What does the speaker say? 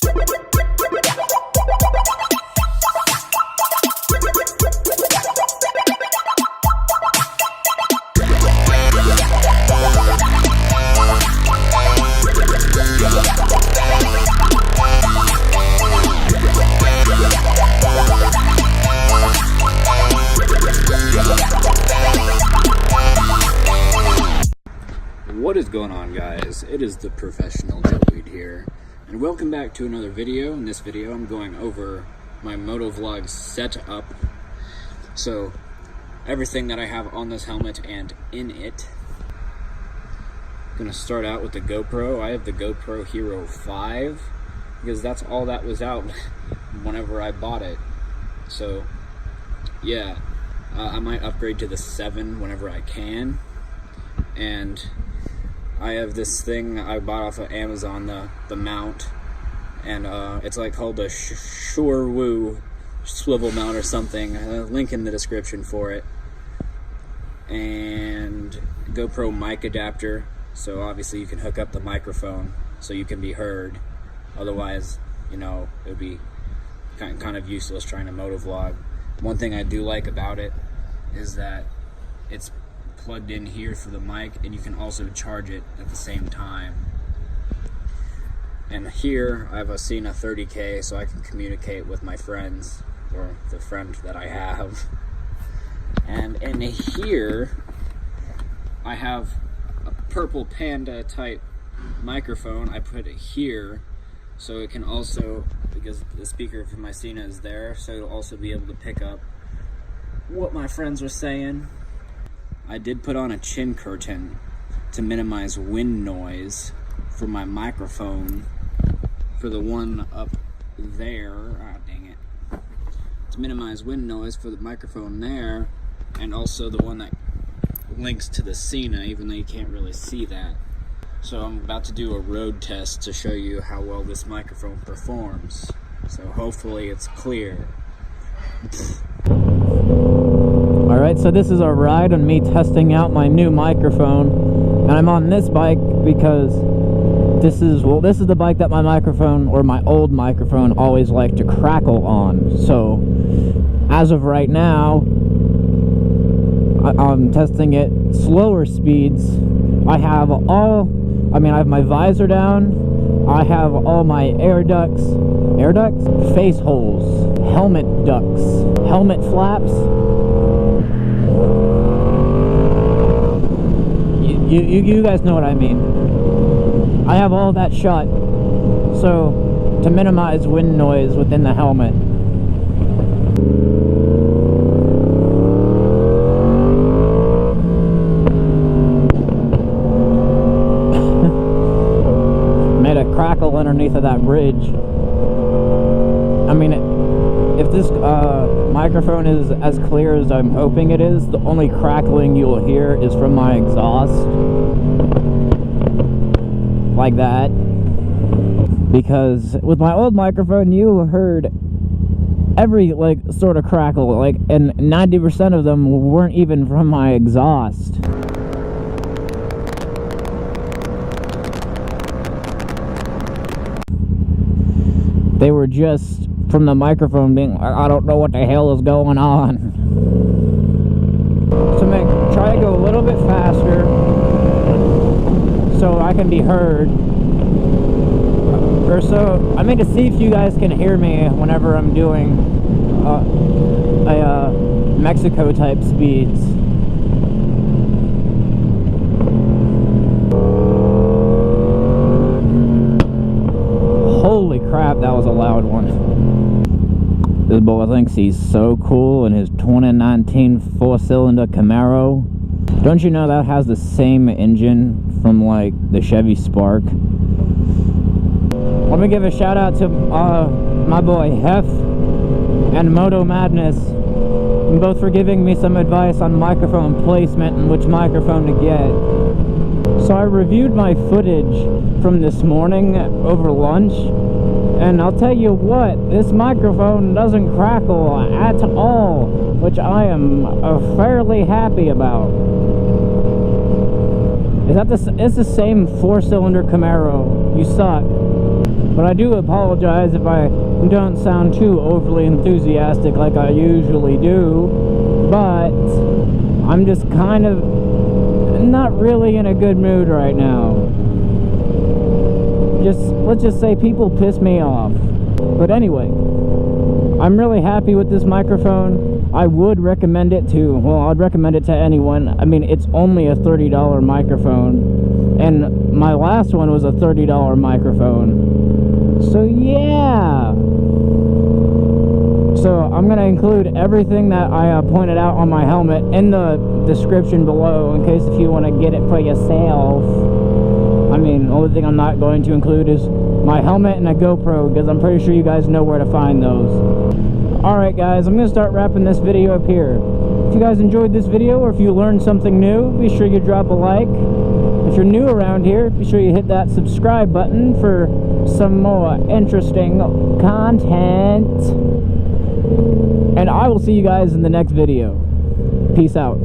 What is going on, guys? It is the professional Joey'd here, and welcome back to another video. In this video I'm going over my Motovlog setup. So everything that I have on this helmet and in it. I'm gonna start out with the GoPro. I have the GoPro Hero 5 because that's all that was out whenever I bought it. So yeah, I might upgrade to the 7 whenever I can. And I have this thing I bought off of Amazon, the mount, and it's like called the Shorewoo swivel mount or something. Link in the description for it. And GoPro mic adapter, so obviously you can hook up the microphone so you can be heard. Otherwise, you know, it would be kind of useless trying to motovlog. One thing I do like about it is that it's plugged in here for the mic, and you can also charge it at the same time. And here I have a Sena 30K, so I can communicate with my friends, or the friend that I have. And in here I have a Purple Panda type microphone. I put it here so it can also, because the speaker for my Sena is there, so it'll also be able to pick up what my friends are saying. I did put on a chin curtain to minimize wind noise for my microphone, for the one up there. Ah, dang it. To minimize wind noise for the microphone there, and also the one that links to the Sena, even though you can't really see that. So I'm about to do a road test to show you how well this microphone performs. So hopefully it's clear. Alright, so this is a ride on me testing out my new microphone, and I'm on this bike because this is the bike that my microphone, or my old microphone, always liked to crackle on. So as of right now, I'm testing it slower speeds. I have my visor down, I have all my air ducts, face holes, helmet ducts, helmet flaps. You guys know what I mean. I have all that shut, so to minimize wind noise within the helmet. Made a crackle underneath of that bridge. I mean, if this microphone is as clear as I'm hoping it is, the only crackling you'll hear is from my exhaust, like that. Because with my old microphone, you heard every sort of crackle, and 90% of them weren't even from my exhaust. They were just from the microphone being, I don't know what the hell is going on. So try to go a little bit faster so I can be heard. Or so, I mean, to see if you guys can hear me whenever I'm doing Mexico type speeds. Holy crap, that was a loud one. This boy thinks he's so cool in his 2019 4-cylinder Camaro. Don't you know that has the same engine from the Chevy Spark? Let me give a shout out to my boy Hef and Moto Madness, both for giving me some advice on microphone placement and which microphone to get. So I reviewed my footage from this morning over lunch, and I'll tell you what, this microphone doesn't crackle at all, which I am fairly happy about. It's the same 4-cylinder Camaro. You suck. But I do apologize if I don't sound too overly enthusiastic like I usually do, but I'm just kind of not really in a good mood right now. Let's just say people piss me off. But anyway, I'm really happy with this microphone. I would recommend it to, well, I'd recommend it to anyone. I mean, it's only a $30 microphone, and my last one was a $30 microphone. So yeah. So I'm going to include everything that I pointed out on my helmet in the description below, in case if you want to get it for yourself. I mean, the only thing I'm not going to include is my helmet and a GoPro, because I'm pretty sure you guys know where to find those. Alright guys, I'm going to start wrapping this video up here. If you guys enjoyed this video, or if you learned something new, be sure you drop a like. If you're new around here, be sure you hit that subscribe button for some more interesting content. And I will see you guys in the next video. Peace out.